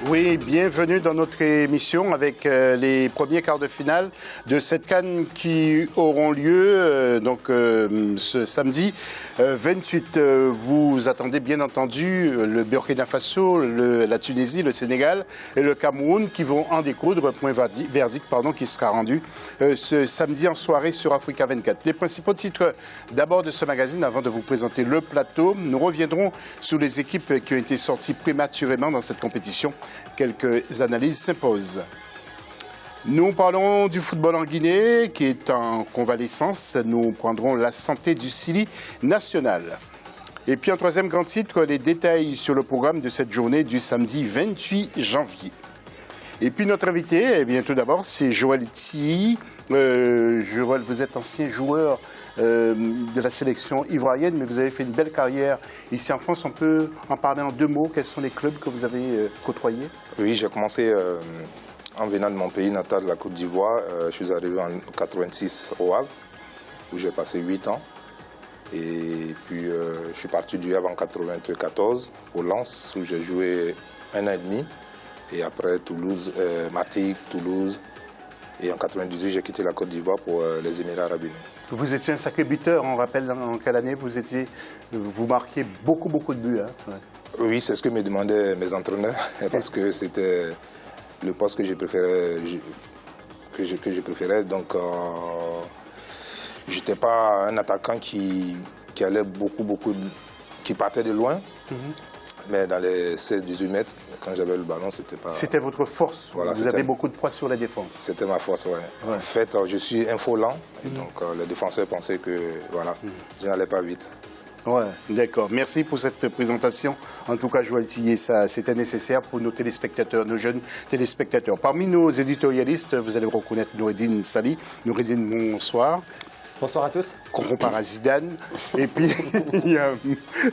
Oui, bienvenue dans notre émission avec les premiers quarts de finale de cette CAN qui auront lieu ce samedi 28. Vous attendez bien entendu le Burkina Faso, la Tunisie, le Sénégal et le Cameroun qui vont en découdre, point verdict qui sera rendu ce samedi en soirée sur Africa 24. Les principaux titres d'abord de ce magazine avant de vous présenter le plateau. Nous reviendrons sur les équipes qui ont été sorties prématurément dans cette compétition. Quelques analyses s'imposent. Nous parlons du football en Guinée qui est en convalescence. Nous prendrons la santé du Sili national. Et puis en troisième grand titre, les détails sur le programme de cette journée du samedi 28 janvier. Et puis notre invité, eh bien, tout d'abord, c'est Joël Tsi. Joël, vous êtes ancien joueur de la sélection ivoirienne, mais vous avez fait une belle carrière ici en France. On peut en parler en deux mots. Quels sont les clubs que vous avez côtoyés? Oui, j'ai commencé en venant de mon pays natal, la Côte d'Ivoire. Je suis arrivé en 86 au Havre, où j'ai passé 8 ans. Et puis je suis parti du Havre en 94 au Lens, où j'ai joué 1 an et demi. Et après Toulouse, Martigues, Toulouse. Et en 98, j'ai quitté la Côte d'Ivoire pour les Émirats arabes unis. Vous étiez un sacré buteur, on rappelle en quelle année vous marquiez beaucoup de buts. Hein? Ouais. Oui, c'est ce que me demandaient mes entraîneurs, parce que c'était le poste que je préférais. Donc, je n'étais pas un attaquant qui allait qui partait de loin. Mais dans les 16-18 mètres, quand j'avais le ballon, c'était pas... C'était votre force. Voilà, vous avez beaucoup de poids sur la défense. C'était ma force, oui. Ouais. En fait, je suis infolant. Et donc, les défenseurs pensaient que, voilà, je n'allais pas vite. Oui, d'accord. Merci pour cette présentation. En tout cas, Joël Tillé, ça c'était nécessaire pour nos téléspectateurs, nos jeunes téléspectateurs. Parmi nos éditorialistes, vous allez reconnaître Noureddine Sali. Noureddine, bonsoir. Bonsoir à tous. Qu'on compare à Zidane. Et puis, il y a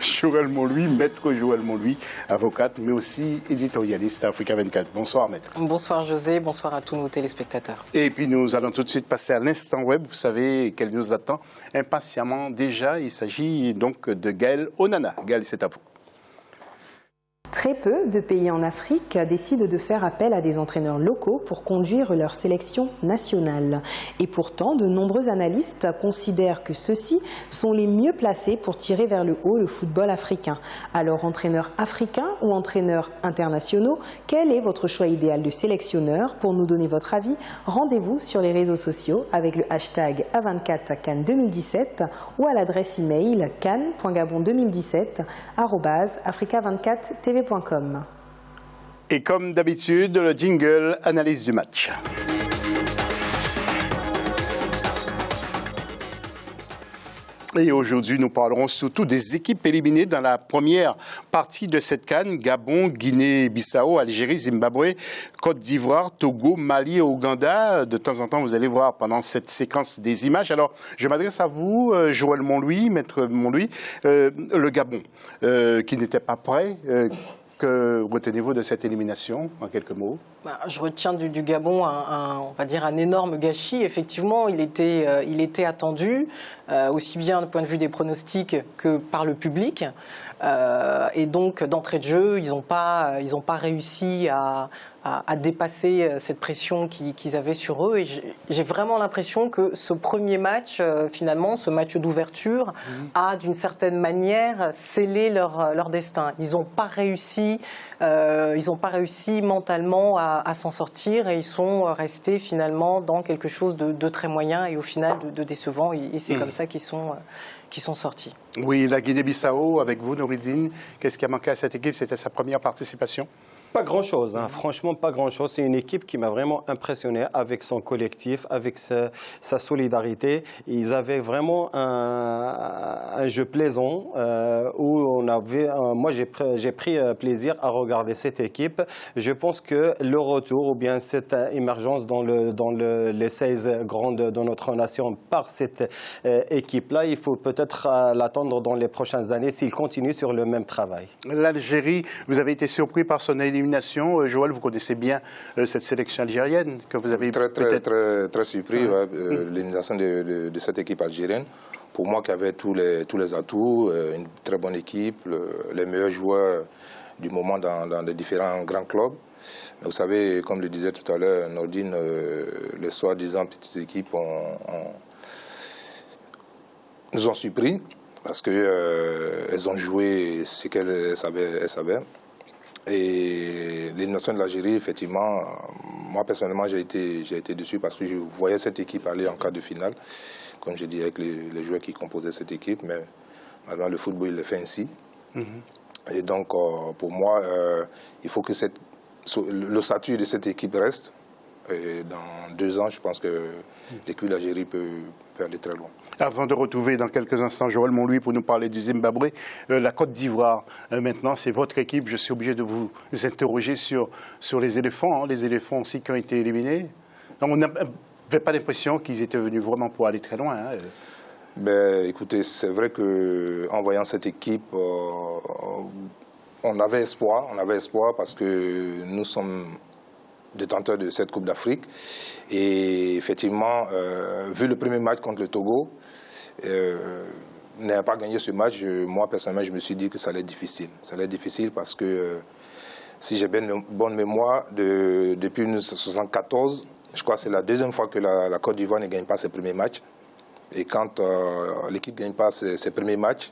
Joël Montlouis, maître Joël Montlouis, avocate, mais aussi éditorialiste à Africa 24. Bonsoir, maître. Bonsoir, José. Bonsoir à tous nos téléspectateurs. Et puis, nous allons tout de suite passer à l'instant web. Vous savez qu'elle nous attend impatiemment déjà. Il s'agit donc de Gaël Onana. Gaël, c'est à vous. Très peu de pays en Afrique décident de faire appel à des entraîneurs locaux pour conduire leur sélection nationale. Et pourtant, de nombreux analystes considèrent que ceux-ci sont les mieux placés pour tirer vers le haut le football africain. Alors, entraîneurs africains ou entraîneurs internationaux, quel est votre choix idéal de sélectionneur? Pour nous donner votre avis, rendez-vous sur les réseaux sociaux avec le hashtag A24CAN 2017 ou à l'adresse email can.gabon2017@africa24tv.com. Et comme d'habitude, le jingle analyse du match. Et aujourd'hui, nous parlerons surtout des équipes éliminées dans la première partie de cette CAN. Gabon, Guinée-Bissau, Algérie, Zimbabwe, Côte d'Ivoire, Togo, Mali et Ouganda. De temps en temps, vous allez voir pendant cette séquence des images. Alors, je m'adresse à vous, Joël Montlouis, maître Montlouis, le Gabon, qui n'était pas prêt. Que retenez-vous de cette élimination, en quelques mots? Je retiens du Gabon on va dire un énorme gâchis. Effectivement, il était attendu, aussi bien du point de vue des pronostics que par le public. Et donc, d'entrée de jeu, ils n'ont pas réussi à dépasser cette pression qu'ils avaient sur eux. Et j'ai vraiment l'impression que ce premier match, finalement, ce match d'ouverture, a d'une certaine manière scellé leur destin. Ils n'ont pas réussi mentalement à s'en sortir et ils sont restés finalement dans quelque chose de très moyen et au final de décevant. Et c'est comme ça qu'ils sont sortis. Oui, la Guinée-Bissau, avec vous, Noureddine, qu'est-ce qui a manqué à cette équipe? C'était sa première participation? Pas grand-chose, hein. Franchement pas grand-chose. C'est une équipe qui m'a vraiment impressionné avec son collectif, avec sa solidarité. Ils avaient vraiment un jeu plaisant où on avait. Moi, j'ai pris plaisir à regarder cette équipe. Je pense que le retour ou bien cette émergence dans les 16 grandes de notre nation par cette équipe-là, il faut peut-être l'attendre dans les prochaines années s'il continue sur le même travail. L'Algérie, vous avez été surpris par son élimination. Joël, vous connaissez bien cette sélection algérienne que vous avez très surpris, l'élimination de cette équipe algérienne. Pour moi, qui avait tous les atouts, une très bonne équipe, les meilleurs joueurs du moment dans les différents grands clubs. Mais vous savez, comme le disait tout à l'heure Nordine, les soi-disant petites équipes nous ont surpris parce qu'elles ont joué ce qu'elles savaient. Et l'élimination de l'Algérie, effectivement, moi personnellement j'ai été déçu parce que je voyais cette équipe aller en quart de finale, comme j'ai dit, avec les joueurs qui composaient cette équipe, mais maintenant le football il le fait ainsi. Et donc pour moi, il faut que le statut de cette équipe reste. Et dans 2 ans, je pense que l'équipe d'Algérie peut aller très loin. Avant de retrouver dans quelques instants Joël Monlouis pour nous parler du Zimbabwe, la Côte d'Ivoire, maintenant c'est votre équipe. Je suis obligé de vous interroger sur les éléphants aussi qui ont été éliminés. Donc, on n'avait pas l'impression qu'ils étaient venus vraiment pour aller très loin. Ben, écoutez, c'est vrai qu'en voyant cette équipe, on avait espoir parce que nous sommes détenteur de cette Coupe d'Afrique. Et effectivement, vu le premier match contre le Togo, n'ayant pas gagné ce match, moi personnellement, je me suis dit que ça allait être difficile. Ça allait être difficile parce que, si j'ai bien une bonne mémoire, depuis 1974, je crois que c'est la 2e fois que la Côte d'Ivoire ne gagne pas ses premiers matchs. Et quand l'équipe ne gagne pas ses premiers matchs,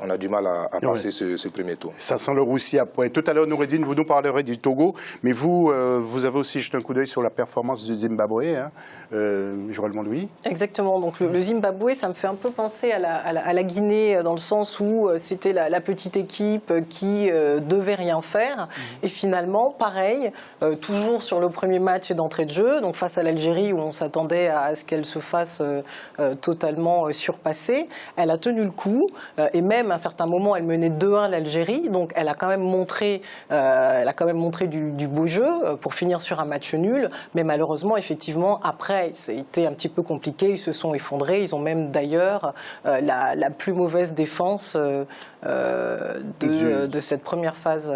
on a du mal à passer ce premier tour. Ça sent le roussi à point. Tout à l'heure, Noureddine, vous nous parlerez du Togo, mais vous, vous avez aussi jeté un coup d'œil sur la performance du Zimbabwe, Joël Monlouis. Exactement. Donc le Zimbabwe, ça me fait un peu penser à la Guinée, dans le sens où c'était la petite équipe qui devait rien faire. Et finalement, pareil, toujours sur le premier match d'entrée de jeu, donc face à l'Algérie, où on s'attendait à ce qu'elle se fasse totalement surpasser, elle a tenu le coup, et même à un certain moment, elle menait 2-1 l'Algérie, donc elle a quand même montré, du beau jeu pour finir sur un match nul. Mais malheureusement, effectivement, après, c'était un petit peu compliqué. Ils se sont effondrés. Ils ont même d'ailleurs la plus mauvaise défense de cette première phase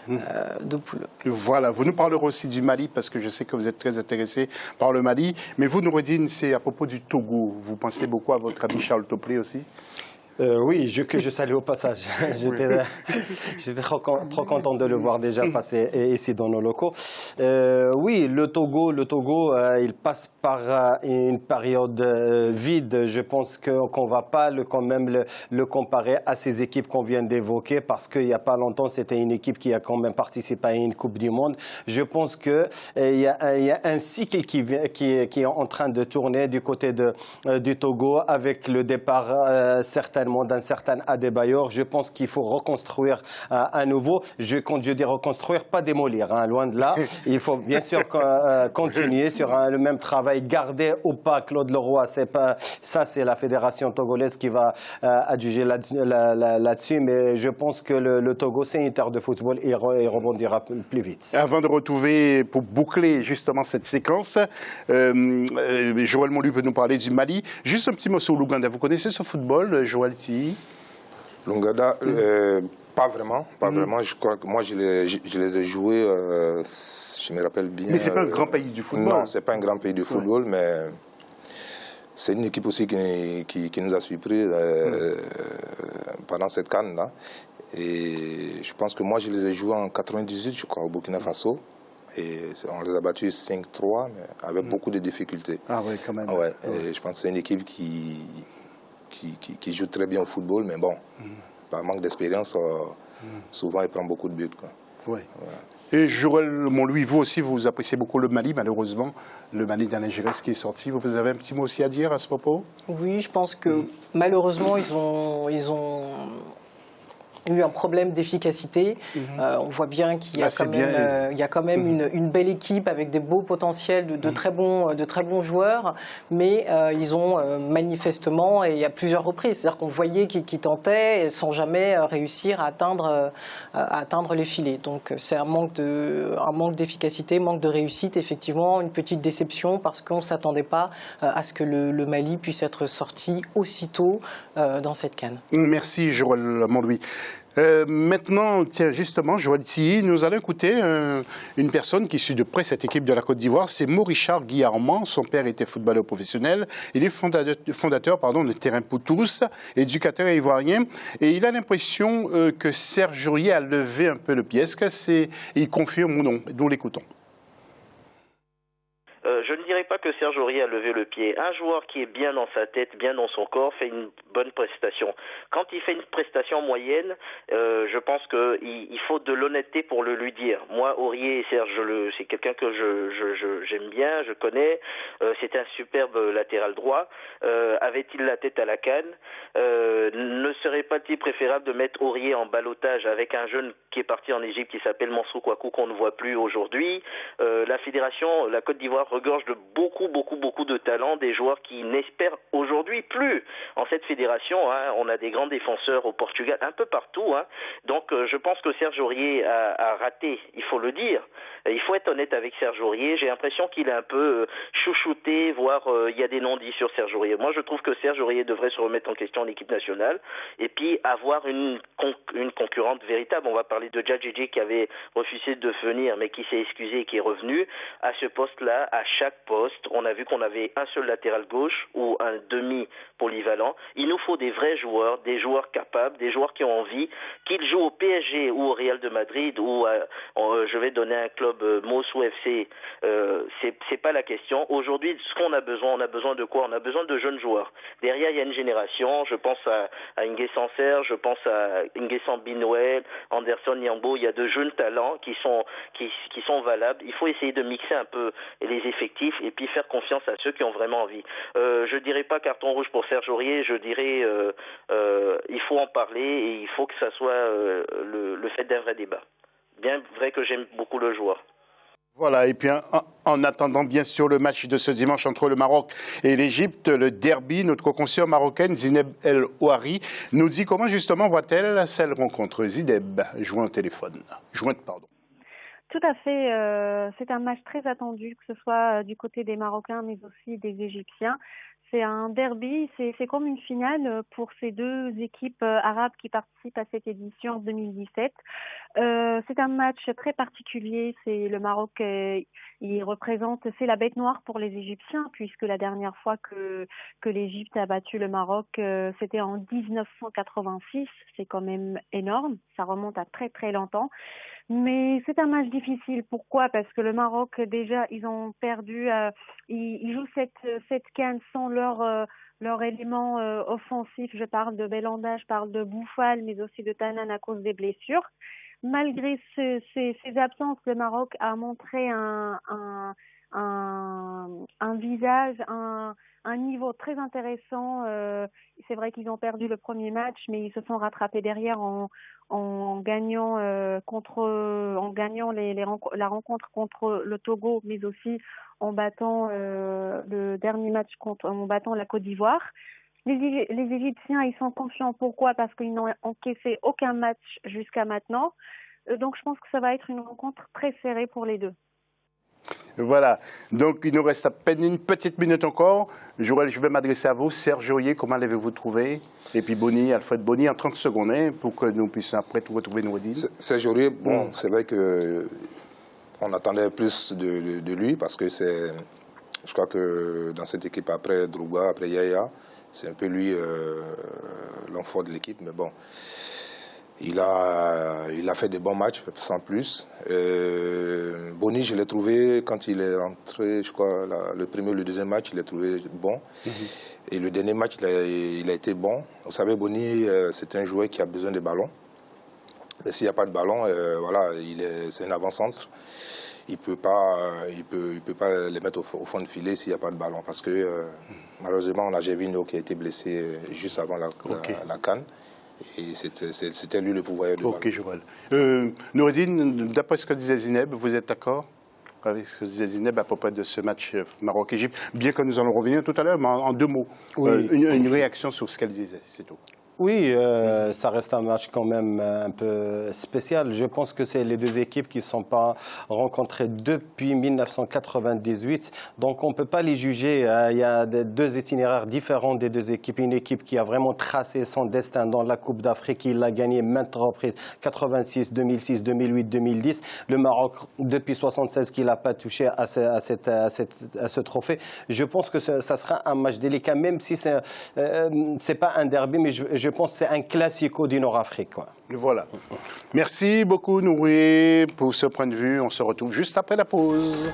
de poule. Voilà, vous nous parlerez aussi du Mali, parce que je sais que vous êtes très intéressé par le Mali. Mais vous, Noureddine, c'est à propos du Togo. Vous pensez beaucoup à votre ami Charles Toplé aussi? Oui, que je salue au passage. J'étais trop content de le voir déjà passer ici dans nos locaux. Oui, le Togo, il passe par une période vide. Je pense qu'on ne va pas quand même le comparer à ces équipes qu'on vient d'évoquer, parce qu'il n'y a pas longtemps, c'était une équipe qui a quand même participé à une Coupe du Monde. Je pense qu'il y a un cycle qui est en train de tourner du côté du Togo, avec le départ certainement d'un certain Adebayor. Je pense qu'il faut reconstruire à nouveau. Quand je dis reconstruire, pas démolir, loin de là. Il faut bien sûr continuer sur le même travail, garder ou pas Claude Leroy. C'est la fédération togolaise qui va adjuger là-dessus, mais je pense que le Togo, c'est une terre de football et rebondira plus vite. Avant de retrouver, pour boucler justement cette séquence, Joël Monlouis peut nous parler du Mali. Juste un petit mot sur l'Ouganda. Vous connaissez ce football, Joël? L'Ouganda, pas vraiment. Je crois que moi, je les ai joués, je me rappelle bien. Mais ce n'est pas un grand pays du football. Non, ce n'est pas un grand pays du football, mais c'est une équipe aussi qui nous a surpris pendant cette CAN-là. Et je pense que moi, je les ai joués en 98, je crois, au Burkina Faso. Et on les a battus 5-3, mais avec beaucoup de difficultés. Ah oui, quand même. Ouais. Et je pense que c'est une équipe qui joue très bien au football, mais bon, par manque d'expérience, souvent il prend beaucoup de buts. Ouais. Et Joël Monlouis, vous aussi, vous appréciez beaucoup le Mali, malheureusement. Le Mali d'Alain Giresse qui est sorti. Vous avez un petit mot aussi à dire à ce propos? Oui, je pense que malheureusement, ils ont eu un problème d'efficacité. On voit bien qu'il y a quand même une belle équipe avec des beaux potentiels de très bons joueurs, mais ils ont manifestement, et à plusieurs reprises, c'est-à-dire qu'on voyait qu'ils tentaient sans jamais réussir à atteindre les filets. Donc c'est un manque d'efficacité, manque de réussite, effectivement, une petite déception, parce qu'on ne s'attendait pas à ce que le Mali puisse être sorti aussitôt dans cette CAN. Merci Joël Monlouis. Maintenant, tiens, justement, Joël Tilly, nous allons écouter une personne qui suit de près cette équipe de la Côte d'Ivoire. C'est Maurichard Guillarmand. Son père était footballeur professionnel. Il est fondateur de Terrain pour tous, éducateur ivoirien. Et il a l'impression que Serge Aurier a levé un peu le pied. Est-ce qu'il confirme ou non? Nous l'écoutons. Je ne dirais pas que Serge Aurier a levé le pied. Un joueur qui est bien dans sa tête, bien dans son corps, fait une bonne prestation. Quand il fait une prestation moyenne, je pense qu'il faut de l'honnêteté pour le lui dire. Moi, Aurier et Serge, c'est quelqu'un que j'aime bien, je connais. C'est un superbe latéral droit. Avait-il la tête à la CAN? Ne serait pas-il préférable de mettre Aurier en ballottage avec un jeune qui est parti en Égypte qui s'appelle Mansour Kouakou qu'on ne voit plus aujourd'hui? La fédération, la Côte d'Ivoire regorge de beaucoup de talents, des joueurs qui n'espèrent aujourd'hui plus en cette fédération. On a des grands défenseurs au Portugal, un peu partout. Donc je pense que Serge Aurier a raté, il faut le dire. Il faut être honnête avec Serge Aurier. J'ai l'impression qu'il est un peu chouchouté, voire il y a des non-dits sur Serge Aurier. Moi, je trouve que Serge Aurier devrait se remettre en question en équipe nationale et puis avoir une concurrente véritable. On va parler de Djadjidji qui avait refusé de venir, mais qui s'est excusé et qui est revenu. À ce poste-là, à chaque poste, on a vu qu'on avait un seul latéral gauche ou un demi polyvalent. Il nous faut des vrais joueurs, des joueurs capables, des joueurs qui ont envie, qu'ils jouent au PSG ou au Real de Madrid ou je vais donner un club Mosou FC. C'est pas la question. Aujourd'hui, ce qu'on a besoin, on a besoin de quoi? On a besoin de jeunes joueurs. Derrière, il y a une génération. Je pense à Nguessan Serge, je pense à Nguessan Binoël, Anderson Yambo. Il y a de jeunes talents qui sont valables. Il faut essayer de mixer un peu les effectifs et puis faire confiance à ceux qui ont vraiment envie. Je dirais pas carton rouge pour Serge Aurier, je dirais il faut en parler et il faut que ça soit le fait d'un vrai débat. Bien vrai que j'aime beaucoup le joueur. Voilà, et puis en attendant bien sûr le match de ce dimanche entre le Maroc et l'Égypte, le derby, notre consoeur marocaine Zineb El Ouari nous dit comment justement voit-elle cette rencontre. Zineb, jointe, pardon. Tout à fait, c'est un match très attendu, que ce soit du côté des Marocains mais aussi des Égyptiens. C'est un derby, c'est comme une finale pour ces deux équipes arabes qui participent à cette édition 2017. C'est un match très particulier. C'est le Maroc, il représente, c'est la bête noire pour les Égyptiens puisque la dernière fois que l'Égypte a battu le Maroc, c'était en 1986. C'est quand même énorme. Ça remonte à très très longtemps. Mais c'est un match difficile. Pourquoi? Parce que le Maroc, déjà, ils ont perdu. Ils jouent cette CAN sans leur élément offensif. Je parle de Belhanda, je parle de Bouffal, mais aussi de Tanan à cause des blessures. Malgré ces absences, le Maroc a montré un visage, un niveau très intéressant. C'est vrai qu'ils ont perdu le premier match, mais ils se sont rattrapés derrière en gagnant la rencontre contre le Togo, mais aussi en battant le dernier match en battant la Côte d'Ivoire. Les Égyptiens, ils sont confiants. Pourquoi? Parce qu'ils n'ont encaissé aucun match jusqu'à maintenant. Donc je pense que ça va être une rencontre très serrée pour les deux. Voilà, donc il nous reste à peine une petite minute encore. Joël, je vais m'adresser à vous. Serge Aurier, comment l'avez-vous trouvé? Et puis Alfred Boni, en 30 secondes, pour que nous puissions après tout retrouver nos dîmes. Serge Aurier, bon, c'est vrai qu'on attendait plus de lui parce que je crois que dans cette équipe, après Drogba, après Yaya, c'est un peu lui l'enfant de l'équipe, mais bon. Il a fait des bons matchs, sans plus. Boni, je l'ai trouvé, quand il est rentré, je crois, le premier ou le deuxième match, je l'ai trouvé bon. Et le dernier match, il a été bon. Vous savez, Boni, c'est un joueur qui a besoin de ballons. Et s'il n'y a pas de ballon, voilà, c'est un avant-centre. Il peut pas les mettre au fond de filet s'il n'y a pas de ballon. Parce que, malheureusement, on a Gervinho qui a été blessé juste avant la CAN. Et c'était lui le pouvoir de Ok, Joël. Noureddine, d'après ce que disait Zineb, vous êtes d'accord avec ce que disait Zineb à propos de ce match Maroc-Égypte? Bien que nous allons revenir tout à l'heure, mais en deux mots. Oui. Une réaction sur ce qu'elle disait, c'est tout. Oui, ça reste un match quand même un peu spécial. Je pense que c'est les deux équipes qui ne sont pas rencontrées depuis 1998. Donc on ne peut pas les juger. Il y a deux itinéraires différents des deux équipes. Une équipe qui a vraiment tracé son destin dans la Coupe d'Afrique. Il l'a gagné maintes reprises, 86, 2006, 2008, 2010. Le Maroc, depuis 1976, qui n'a pas touché à ce trophée. Je pense que ça sera un match délicat, même si c'est pas un derby, mais je pense que c'est un classico du Nord-Afrique. Voilà. Merci beaucoup, Nouri, pour ce point de vue. On se retrouve juste après la pause.